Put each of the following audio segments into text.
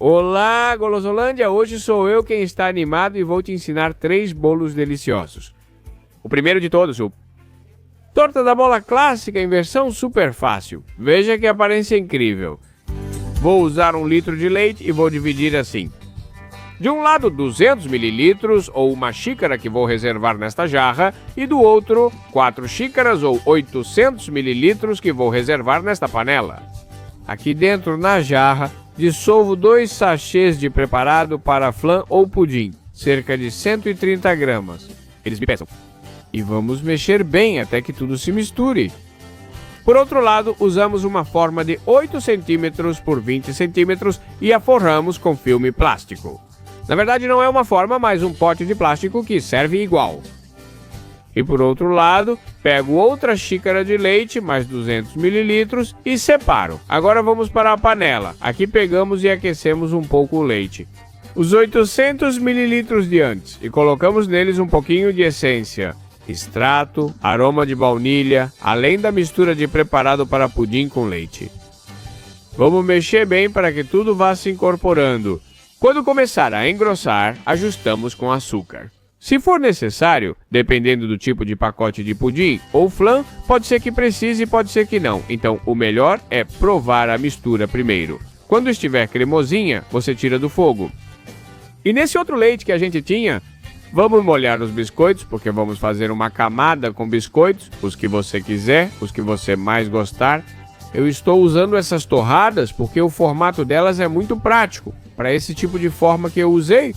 Olá, Golosolândia! Hoje sou eu quem está animado e vou te ensinar 3 bolos deliciosos. O primeiro de todos, o torta da bola clássica em versão super fácil. Veja que aparência incrível. Vou usar 1 litro de leite e vou dividir assim. De um lado 200 ml ou 1 xícara que vou reservar nesta jarra e do outro 4 xícaras ou 800 ml que vou reservar nesta panela. Aqui dentro na jarra dissolvo 2 sachês de preparado para flan ou pudim, cerca de 130 gramas. Eles me pesam. E vamos mexer bem até que tudo se misture. Por outro lado, usamos uma forma de 8 cm por 20 cm e a forramos com filme plástico. Na verdade não é uma forma, mas um pote de plástico que serve igual. E por outro lado, pego outra xícara de leite, mais 200 ml e separo. Agora vamos para a panela. Aqui pegamos e aquecemos um pouco o leite. Os 800 ml de antes e colocamos neles um pouquinho de essência, extrato, aroma de baunilha, além da mistura de preparado para pudim com leite. Vamos mexer bem para que tudo vá se incorporando. Quando começar a engrossar, ajustamos com açúcar. Se for necessário, dependendo do tipo de pacote de pudim ou flan, pode ser que precise e pode ser que não. Então, o melhor é provar a mistura primeiro. Quando estiver cremosinha, você tira do fogo. E nesse outro leite que a gente tinha, vamos molhar os biscoitos, porque vamos fazer uma camada com biscoitos, os que você quiser, os que você mais gostar. Eu estou usando essas torradas porque o formato delas é muito prático, para esse tipo de forma que eu usei.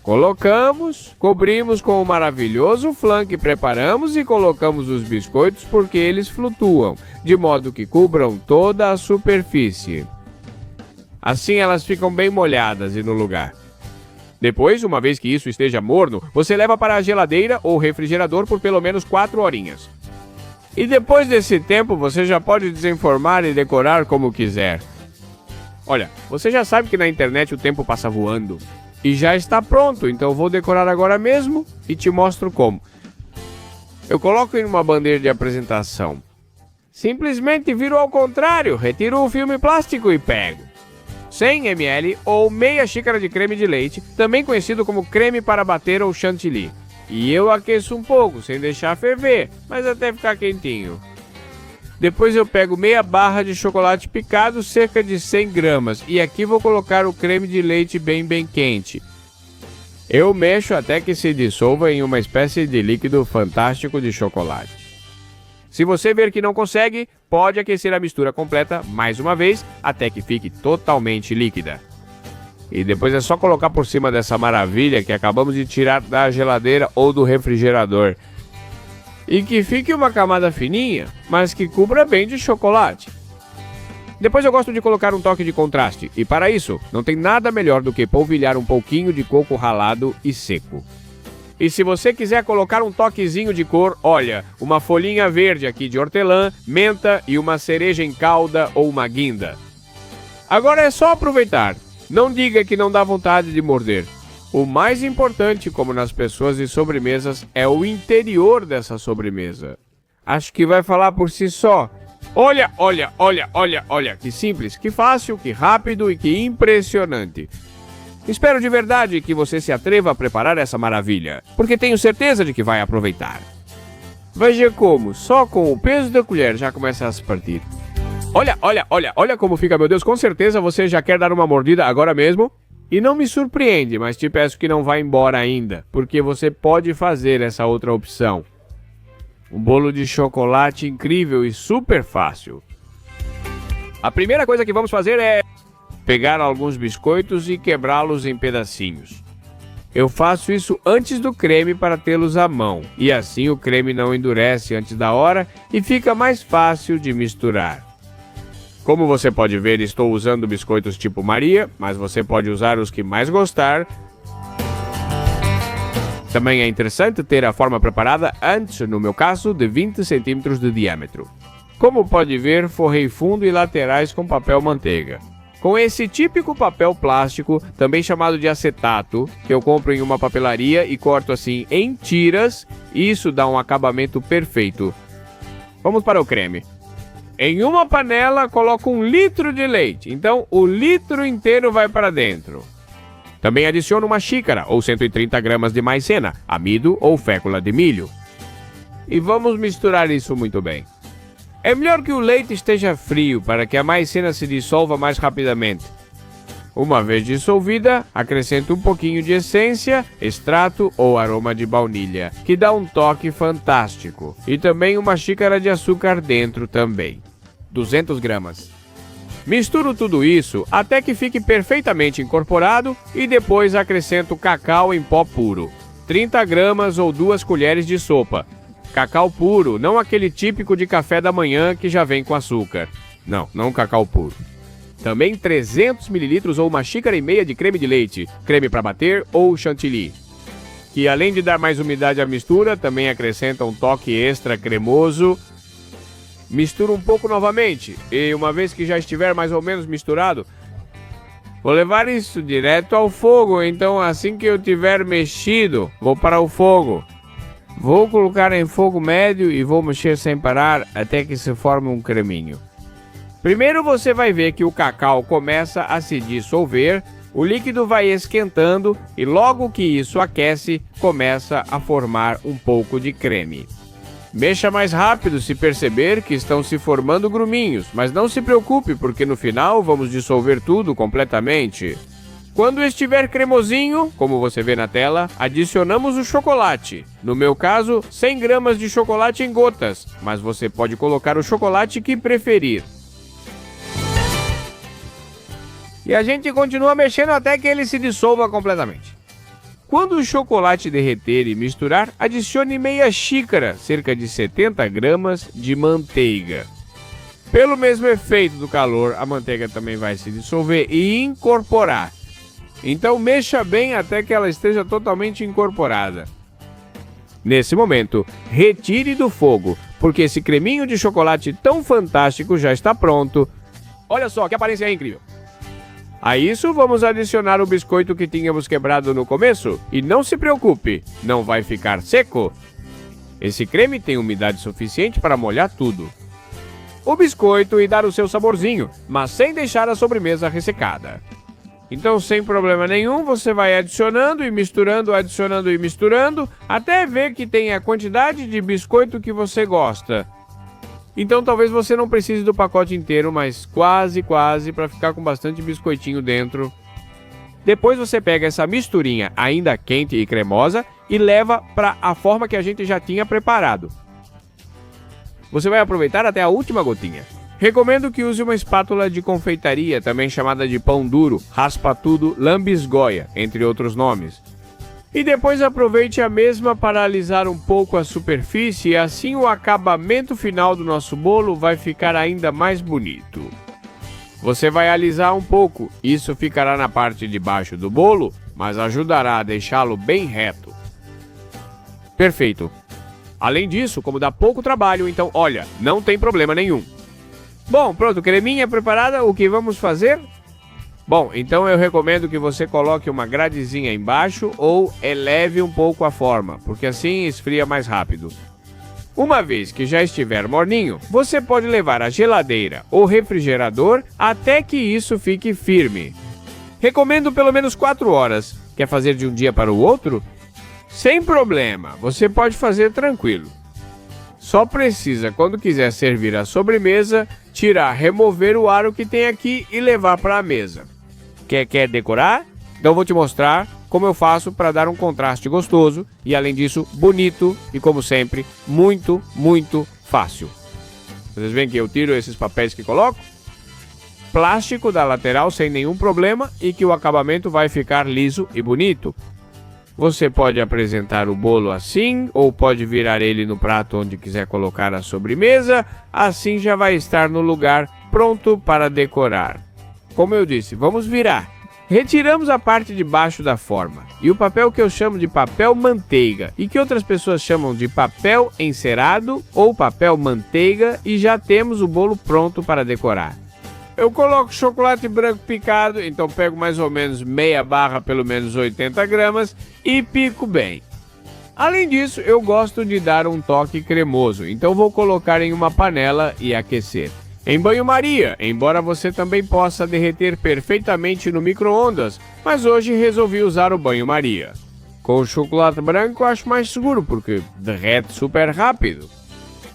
Colocamos, cobrimos com o maravilhoso flan que preparamos e colocamos os biscoitos porque eles flutuam, de modo que cubram toda a superfície. Assim elas ficam bem molhadas e no lugar. Depois, uma vez que isso esteja morno, você leva para a geladeira ou refrigerador por pelo menos 4 horinhas. E depois desse tempo, você já pode desenformar e decorar como quiser. Olha, você já sabe que na internet o tempo passa voando. E já está pronto, então vou decorar agora mesmo e te mostro como. Eu coloco em uma bandeja de apresentação. Simplesmente viro ao contrário, retiro o filme plástico e pego 100 ml ou meia xícara de creme de leite, também conhecido como creme para bater ou chantilly. E eu aqueço um pouco, sem deixar ferver, mas até ficar quentinho. Depois eu pego meia barra de chocolate picado, cerca de 100 gramas, e aqui vou colocar o creme de leite bem quente. Eu mexo até que se dissolva em uma espécie de líquido fantástico de chocolate. Se você ver que não consegue, pode aquecer a mistura completa mais uma vez, até que fique totalmente líquida. E depois é só colocar por cima dessa maravilha que acabamos de tirar da geladeira ou do refrigerador. E que fique uma camada fininha, mas que cubra bem de chocolate. Depois eu gosto de colocar um toque de contraste, e para isso, não tem nada melhor do que polvilhar um pouquinho de coco ralado e seco. E se você quiser colocar um toquezinho de cor, olha, uma folhinha verde aqui de hortelã, menta e uma cereja em calda ou uma guinda. Agora é só aproveitar. Não diga que não dá vontade de morder. O mais importante, como nas pessoas e sobremesas, é o interior dessa sobremesa. Acho que vai falar por si só. Olha, que simples, que fácil, que rápido e que impressionante. Espero de verdade que você se atreva a preparar essa maravilha, porque tenho certeza de que vai aproveitar. Veja como, só com o peso da colher já começa a se partir. Olha como fica, meu Deus, com certeza você já quer dar uma mordida agora mesmo? E não me surpreende, mas te peço que não vá embora ainda, porque você pode fazer essa outra opção. Um bolo de chocolate incrível e super fácil. A primeira coisa que vamos fazer é pegar alguns biscoitos e quebrá-los em pedacinhos. Eu faço isso antes do creme para tê-los à mão, e assim o creme não endurece antes da hora e fica mais fácil de misturar. Como você pode ver, estou usando biscoitos tipo Maria, mas você pode usar os que mais gostar. Também é interessante ter a forma preparada antes, no meu caso, de 20 cm de diâmetro. Como pode ver, forrei fundo e laterais com papel manteiga. Com esse típico papel plástico, também chamado de acetato, que eu compro em uma papelaria e corto assim em tiras, isso dá um acabamento perfeito. Vamos para o creme. Em uma panela, coloco 1 litro de leite. Então, o litro inteiro vai para dentro. Também adiciono 1 xícara ou 130 gramas de maisena, amido ou fécula de milho. E vamos misturar isso muito bem. É melhor que o leite esteja frio para que a maisena se dissolva mais rapidamente. Uma vez dissolvida, acrescento um pouquinho de essência, extrato ou aroma de baunilha, que dá um toque fantástico. E também 1 xícara de açúcar dentro também. 200 gramas. Misturo tudo isso até que fique perfeitamente incorporado e depois acrescento cacau em pó puro. 30 gramas ou 2 colheres de sopa. Cacau puro, não aquele típico de café da manhã que já vem com açúcar. Não cacau puro. Também 300 ml ou 1,5 xícara de creme de leite, creme para bater ou chantilly. Que além de dar mais umidade à mistura, também acrescenta um toque extra cremoso. Misturo um pouco novamente e uma vez que já estiver mais ou menos misturado, vou levar isso direto ao fogo. Então assim que eu tiver mexido, vou para o fogo. Vou colocar em fogo médio e vou mexer sem parar até que se forme um creminho. Primeiro você vai ver que o cacau começa a se dissolver, o líquido vai esquentando e logo que isso aquece, começa a formar um pouco de creme. Mexa mais rápido se perceber que estão se formando gruminhos, mas não se preocupe porque no final vamos dissolver tudo completamente. Quando estiver cremosinho, como você vê na tela, adicionamos o chocolate. No meu caso, 100 gramas de chocolate em gotas, mas você pode colocar o chocolate que preferir. E a gente continua mexendo até que ele se dissolva completamente. Quando o chocolate derreter e misturar, adicione meia xícara, cerca de 70 gramas, de manteiga. Pelo mesmo efeito do calor, a manteiga também vai se dissolver e incorporar. Então mexa bem até que ela esteja totalmente incorporada. Nesse momento, retire do fogo, porque esse creminho de chocolate tão fantástico já está pronto. Olha só, que aparência incrível! A isso, vamos adicionar o biscoito que tínhamos quebrado no começo. E não se preocupe, não vai ficar seco. Esse creme tem umidade suficiente para molhar tudo. O biscoito e dar o seu saborzinho, mas sem deixar a sobremesa ressecada. Então, sem problema nenhum, você vai adicionando e misturando, até ver que tem a quantidade de biscoito que você gosta. Então talvez você não precise do pacote inteiro, mas quase para ficar com bastante biscoitinho dentro. Depois você pega essa misturinha ainda quente e cremosa e leva para a forma que a gente já tinha preparado. Você vai aproveitar até a última gotinha. Recomendo que use uma espátula de confeitaria, também chamada de pão duro, raspa-tudo, lambisgoia, entre outros nomes. E depois aproveite a mesma para alisar um pouco a superfície e assim o acabamento final do nosso bolo vai ficar ainda mais bonito. Você vai alisar um pouco, isso ficará na parte de baixo do bolo, mas ajudará a deixá-lo bem reto. Perfeito. Além disso, como dá pouco trabalho, então olha, não tem problema nenhum. Bom, pronto, creminha preparada, o que vamos fazer? Bom, então eu recomendo que você coloque uma gradezinha embaixo ou eleve um pouco a forma, porque assim esfria mais rápido. Uma vez que já estiver morninho, você pode levar à geladeira ou refrigerador até que isso fique firme. Recomendo pelo menos 4 horas. Quer fazer de um dia para o outro? Sem problema, você pode fazer tranquilo. Só precisa, quando quiser servir a sobremesa, remover o aro que tem aqui e levar para a mesa. Quer decorar? Então vou te mostrar como eu faço para dar um contraste gostoso e, além disso, bonito e, como sempre, muito fácil. Vocês veem que eu tiro esses papéis que coloco? Plástico da lateral sem nenhum problema e que o acabamento vai ficar liso e bonito. Você pode apresentar o bolo assim ou pode virar ele no prato onde quiser colocar a sobremesa, assim já vai estar no lugar pronto para decorar. Como eu disse, vamos virar. Retiramos a parte de baixo da forma e o papel que eu chamo de papel manteiga e que outras pessoas chamam de papel encerado ou papel manteiga e já temos o bolo pronto para decorar. Eu coloco chocolate branco picado, então pego mais ou menos meia barra, pelo menos 80 gramas e pico bem. Além disso, eu gosto de dar um toque cremoso, então vou colocar em uma panela e aquecer. Em banho-maria, embora você também possa derreter perfeitamente no micro-ondas, mas hoje resolvi usar o banho-maria. Com o chocolate branco acho mais seguro porque derrete super rápido.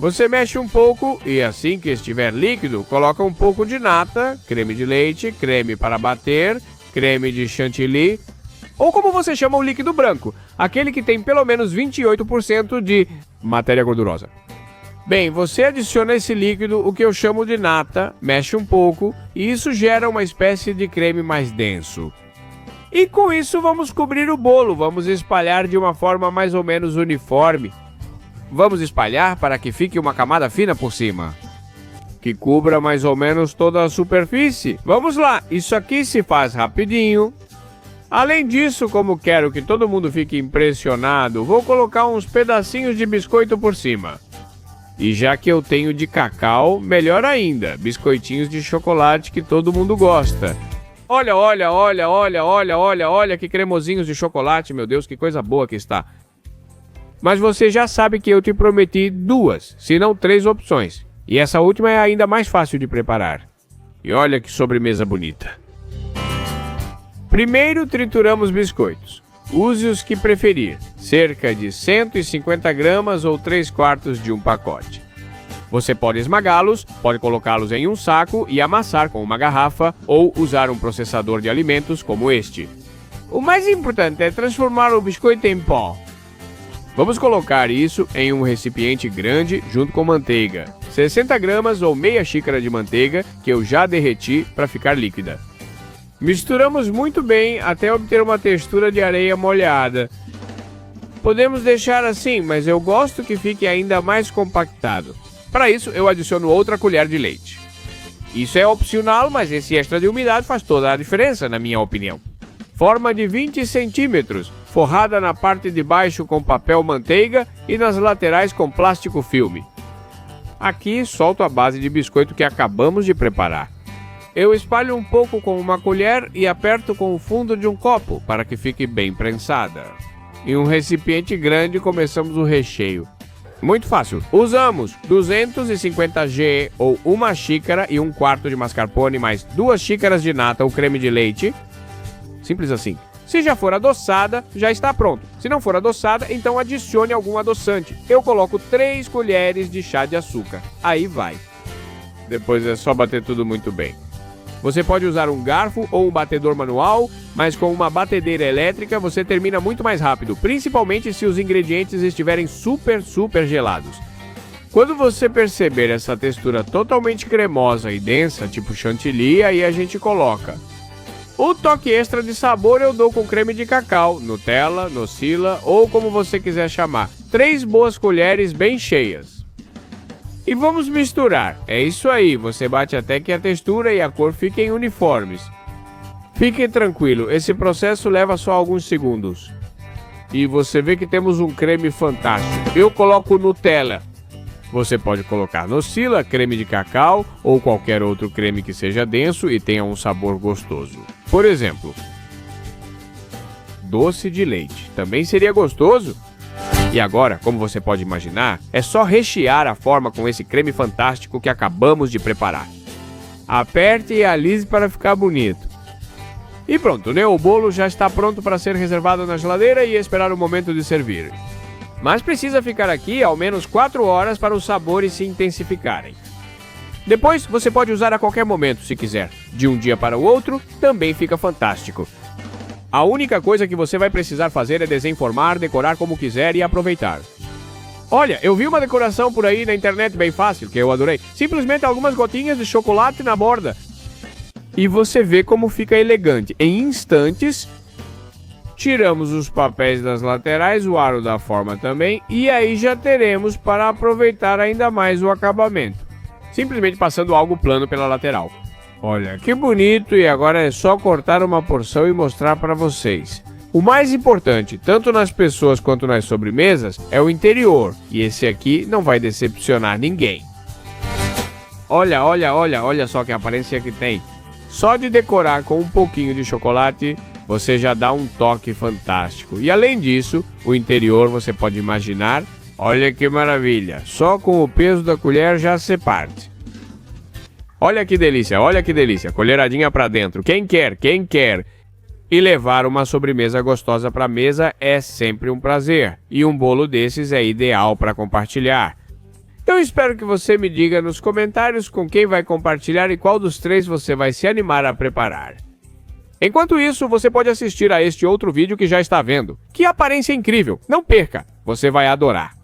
Você mexe um pouco e assim que estiver líquido, coloca um pouco de nata, creme de leite, creme para bater, creme de chantilly, ou como você chama o líquido branco, aquele que tem pelo menos 28% de matéria gordurosa. Bem, você adiciona esse líquido, o que eu chamo de nata, mexe um pouco e isso gera uma espécie de creme mais denso. E com isso vamos cobrir o bolo, vamos espalhar de uma forma mais ou menos uniforme. Vamos espalhar para que fique uma camada fina por cima, que cubra mais ou menos toda a superfície. Vamos lá, isso aqui se faz rapidinho. Além disso, como quero que todo mundo fique impressionado, vou colocar uns pedacinhos de biscoito por cima. E já que eu tenho de cacau, melhor ainda, biscoitinhos de chocolate que todo mundo gosta. Olha, olha que cremosinhos de chocolate, meu Deus, que coisa boa que está. Mas você já sabe que eu te prometi 2, se não 3 opções. E essa última é ainda mais fácil de preparar. E olha que sobremesa bonita. Primeiro trituramos biscoitos. Use os que preferir, cerca de 150 gramas ou 3/4 de um pacote. Você pode esmagá-los, pode colocá-los em um saco e amassar com uma garrafa ou usar um processador de alimentos como este. O mais importante é transformar o biscoito em pó. Vamos colocar isso em um recipiente grande junto com manteiga, 60 gramas ou meia xícara de manteiga que eu já derreti para ficar líquida. Misturamos muito bem até obter uma textura de areia molhada. Podemos deixar assim, mas eu gosto que fique ainda mais compactado. Para isso, eu adiciono outra colher de leite. Isso é opcional, mas esse extra de umidade faz toda a diferença, na minha opinião. Forma de 20 centímetros, forrada na parte de baixo com papel manteiga e nas laterais com plástico filme. Aqui solto a base de biscoito que acabamos de preparar. Eu espalho um pouco com uma colher e aperto com o fundo de um copo para que fique bem prensada. Em um recipiente grande começamos o recheio. Muito fácil. Usamos 250 g ou uma xícara e 1/4 de mascarpone mais 2 xícaras de nata ou creme de leite. Simples assim. Se já for adoçada, já está pronto. Se não for adoçada, então adicione algum adoçante. Eu coloco 3 colheres de chá de açúcar. Aí vai. Depois é só bater tudo muito bem. Você pode usar um garfo ou um batedor manual, mas com uma batedeira elétrica você termina muito mais rápido, principalmente se os ingredientes estiverem super gelados. Quando você perceber essa textura totalmente cremosa e densa, tipo chantilly, aí a gente coloca. O toque extra de sabor eu dou com creme de cacau, Nutella, Nocilla ou como você quiser chamar. 3 boas colheres bem cheias. E vamos misturar. É isso aí, você bate até que a textura e a cor fiquem uniformes. Fique tranquilo, esse processo leva só alguns segundos. E você vê que temos um creme fantástico. Eu coloco Nutella. Você pode colocar Nocilla, creme de cacau ou qualquer outro creme que seja denso e tenha um sabor gostoso. Por exemplo, doce de leite. Também seria gostoso? E agora, como você pode imaginar, é só rechear a forma com esse creme fantástico que acabamos de preparar. Aperte e alise para ficar bonito. E pronto, né? O bolo já está pronto para ser reservado na geladeira e esperar o momento de servir. Mas precisa ficar aqui ao menos 4 horas para os sabores se intensificarem. Depois, você pode usar a qualquer momento, se quiser. De um dia para o outro, também fica fantástico. A única coisa que você vai precisar fazer é desenformar, decorar como quiser e aproveitar. Olha, eu vi uma decoração por aí na internet bem fácil, que eu adorei. Simplesmente algumas gotinhas de chocolate na borda. E você vê como fica elegante. Em instantes, tiramos os papéis das laterais, o aro da forma também, e aí já teremos para aproveitar ainda mais o acabamento. Simplesmente passando algo plano pela lateral. Olha, que bonito, e agora é só cortar uma porção e mostrar para vocês. O mais importante, tanto nas pessoas quanto nas sobremesas, é o interior, e esse aqui não vai decepcionar ninguém. Olha só que aparência que tem. Só de decorar com um pouquinho de chocolate, você já dá um toque fantástico. E além disso, o interior você pode imaginar, olha que maravilha, só com o peso da colher já se parte. Olha que delícia, colheradinha pra dentro. Quem quer, quem quer? E levar uma sobremesa gostosa pra mesa é sempre um prazer. E um bolo desses é ideal para compartilhar. Eu espero que você me diga nos comentários com quem vai compartilhar e qual dos três você vai se animar a preparar. Enquanto isso, você pode assistir a este outro vídeo que já está vendo. Que aparência incrível! Não perca! Você vai adorar!